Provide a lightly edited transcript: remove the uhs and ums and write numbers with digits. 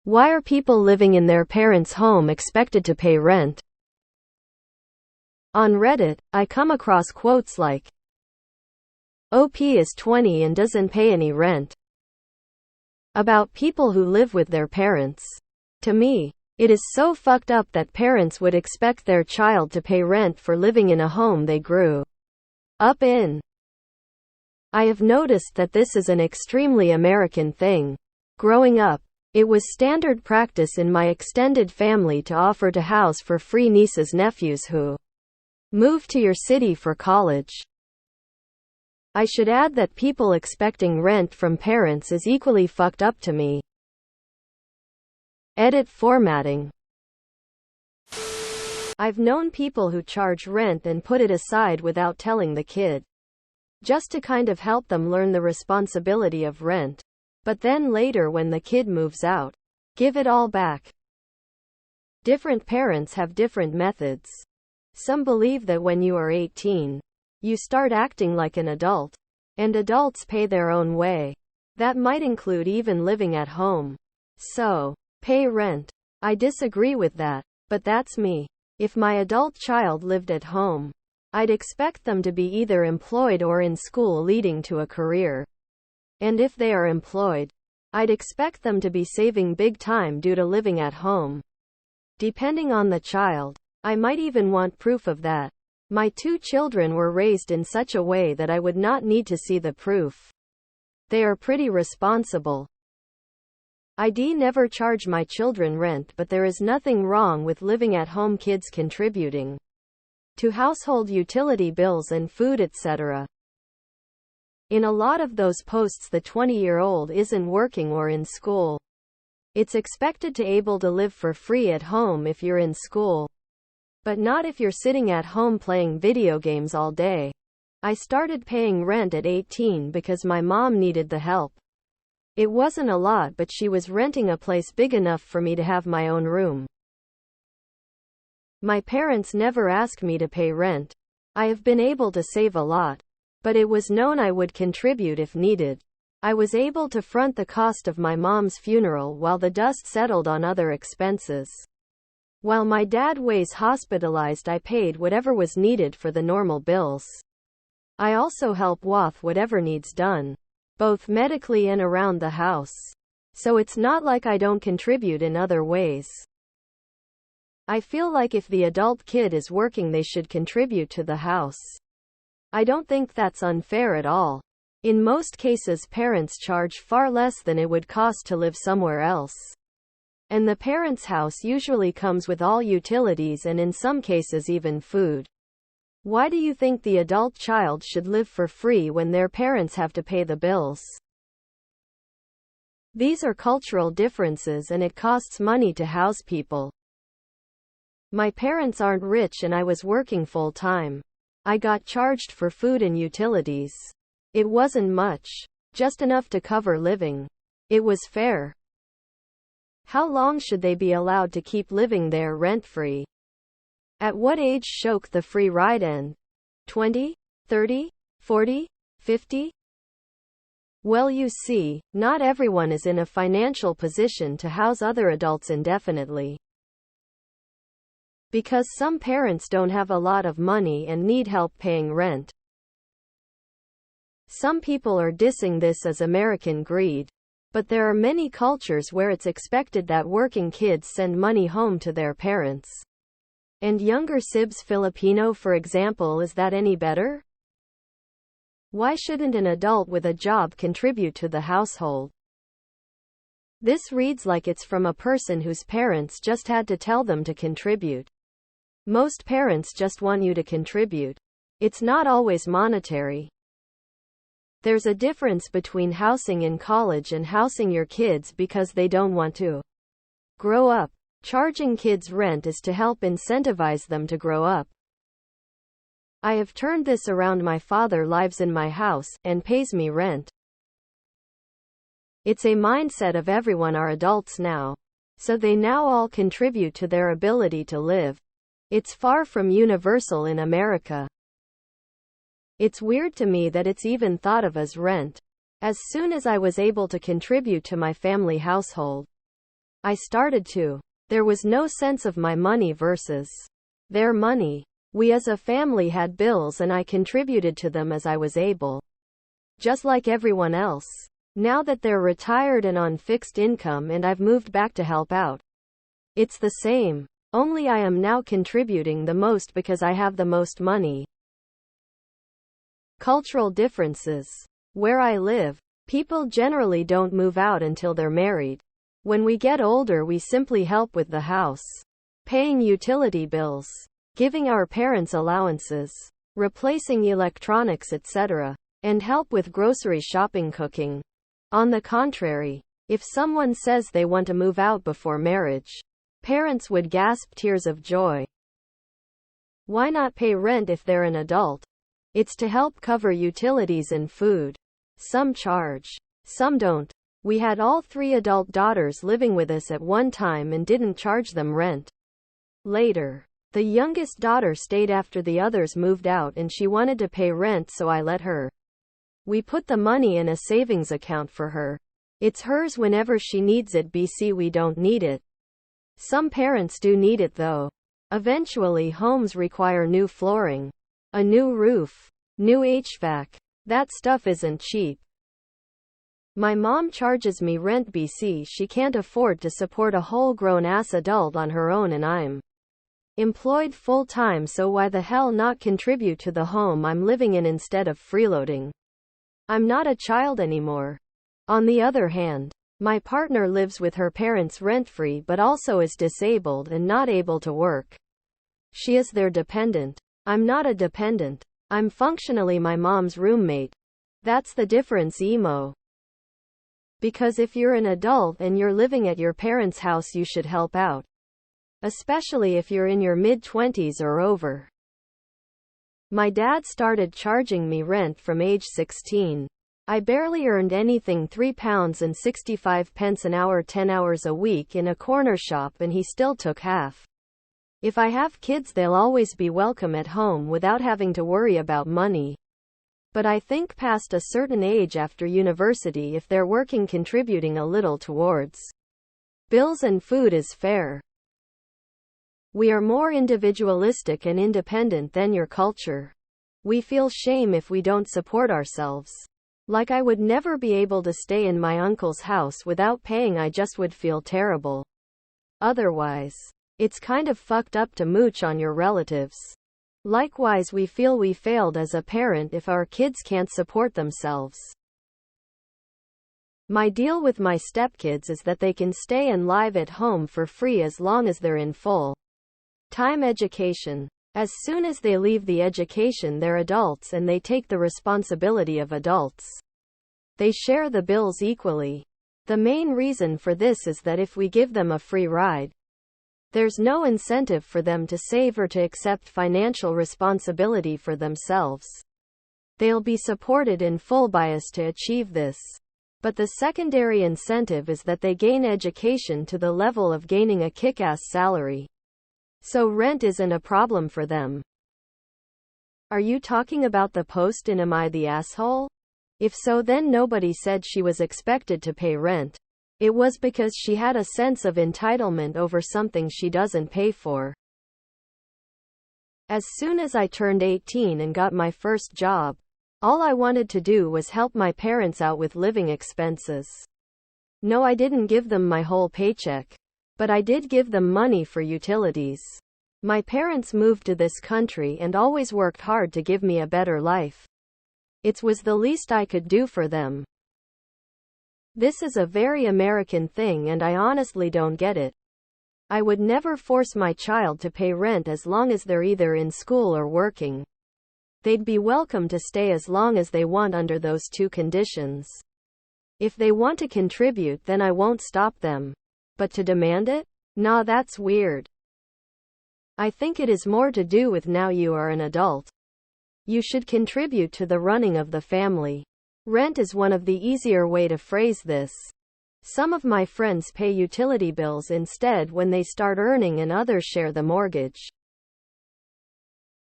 Why are people living in their parents' home expected to pay rent? On Reddit, I come across quotes like, "OP is 20 and doesn't pay any rent," about people who live with their parents. To me, it is so fucked up that parents would expect their child to pay rent for living in a home they grew up in. I have noticed that this is an extremely American thing. Growing up, it was standard practice in my extended family to offer to house for free nieces nephews who moved to your city for college. I should add that people expecting rent from parents is equally fucked up to me. Edit formatting. I've known people who charge rent and put it aside without telling the kid, just to kind of help them learn the responsibility of rent. But then later when the kid moves out, give it all back. Different parents have different methods. Some believe that when you are 18, you start acting like an adult, and adults pay their own way. That might include even living at home. So, pay rent. I disagree with that, but that's me. If my adult child lived at home, I'd expect them to be either employed or in school leading to a career. And if they are employed, I'd expect them to be saving big time due to living at home. Depending on the child, I might even want proof of that. My 2 children were raised in such a way that I would not need to see the proof. They are pretty responsible. I'd never charge my children rent, but there is nothing wrong with living at home kids contributing to household utility bills and food, etc. In a lot of those posts the 20-year-old isn't working or in school. It's expected to able to live for free at home if you're in school. But not if you're sitting at home playing video games all day. I started paying rent at 18 because my mom needed the help. It wasn't a lot, but she was renting a place big enough for me to have my own room. My parents never asked me to pay rent. I have been able to save a lot, but it was known I would contribute if needed. I was able to front the cost of my mom's funeral while the dust settled on other expenses. While my dad was hospitalized, I paid whatever was needed for the normal bills. I also help with whatever needs done, both medically and around the house. So it's not like I don't contribute in other ways. I feel like if the adult kid is working, they should contribute to the house. I don't think that's unfair at all. In most cases, parents charge far less than it would cost to live somewhere else. And the parents' house usually comes with all utilities and in some cases even food. Why do you think the adult child should live for free when their parents have to pay the bills? These are cultural differences, and it costs money to house people. My parents aren't rich and I was working full time. I got charged for food and utilities. It wasn't much, just enough to cover living. It was fair. How long should they be allowed to keep living there rent-free? At what age should the free ride end? 20? 30? 40? 50? Well, you see, not everyone is in a financial position to house other adults indefinitely. Because some parents don't have a lot of money and need help paying rent. Some people are dissing this as American greed. But there are many cultures where it's expected that working kids send money home to their parents. And younger sibs. Filipino, for example, is that any better? Why shouldn't an adult with a job contribute to the household? This reads like it's from a person whose parents just had to tell them to contribute. Most parents just want you to contribute. It's not always monetary. There's a difference between housing in college and housing your kids because they don't want to grow up. Charging kids rent is to help incentivize them to grow up. I have turned this around. My father lives in my house and pays me rent. It's a mindset of everyone are adults now, so they now all contribute to their ability to live. It's far from universal in America. It's weird to me that it's even thought of as rent. As soon as I was able to contribute to my family household, I started to. There was no sense of my money versus their money. We as a family had bills and I contributed to them as I was able. Just like everyone else. Now that they're retired and on fixed income and I've moved back to help out. It's the same. Only I am now contributing the most because I have the most money. Cultural differences. Where I live, people generally don't move out until they're married. When we get older, we simply help with the house, paying utility bills, giving our parents allowances, replacing electronics, etc., and help with grocery shopping, cooking. On the contrary, if someone says they want to move out before marriage, parents would gasp tears of joy. Why not pay rent if they're an adult? It's to help cover utilities and food. Some charge, some don't. We had all 3 adult daughters living with us at one time and didn't charge them rent. Later, the youngest daughter stayed after the others moved out and she wanted to pay rent, so I let her. We put the money in a savings account for her. It's hers whenever she needs it. We don't need it. Some parents do need it though. Eventually homes require new flooring, a new roof, new HVAC. That stuff isn't cheap. My mom charges me rent. She can't afford to support a whole grown-ass adult on her own and I'm employed full-time, so why the hell not contribute to the home I'm living in instead of freeloading? I'm not a child anymore. On the other hand, my partner lives with her parents rent-free but also is disabled and not able to work. She is their dependent. I'm not a dependent. I'm functionally my mom's roommate. That's the difference, emo. Because if you're an adult and you're living at your parents' house, you should help out. Especially if you're in your mid-20s or over. My dad started charging me rent from age 16. I barely earned anything, £3.65 an hour, 10 hours a week in a corner shop, and he still took half. If I have kids, they'll always be welcome at home without having to worry about money. But I think past a certain age after university, if they're working, contributing a little towards bills and food is fair. We are more individualistic and independent than your culture. We feel shame if we don't support ourselves. Like I would never be able to stay in my uncle's house without paying. I just would feel terrible. Otherwise, it's kind of fucked up to mooch on your relatives. Likewise, we feel we failed as a parent if our kids can't support themselves. My deal with my stepkids is that they can stay and live at home for free as long as they're in full-time education. As soon as they leave the education, they're adults and they take the responsibility of adults. They share the bills equally. The main reason for this is that if we give them a free ride, there's no incentive for them to save or to accept financial responsibility for themselves. They'll be supported in full by us to achieve this. But the secondary incentive is that they gain education to the level of gaining a kick-ass salary. So rent isn't a problem for them. Are you talking about the post in Am I the Asshole? If so, then nobody said she was expected to pay rent. It was because she had a sense of entitlement over something she doesn't pay for. As soon as I turned 18 and got my first job, all I wanted to do was help my parents out with living expenses. No, I didn't give them my whole paycheck. But I did give them money for utilities. My parents moved to this country and always worked hard to give me a better life. It was the least I could do for them. This is a very American thing and I honestly don't get it. I would never force my child to pay rent as long as they're either in school or working. They'd be welcome to stay as long as they want under those two conditions. If they want to contribute, then I won't stop them. But to demand it? Nah, that's weird. I think it is more to do with now you are an adult. You should contribute to the running of the family. Rent is one of the easier way to phrase this. Some of my friends pay utility bills instead when they start earning and others share the mortgage.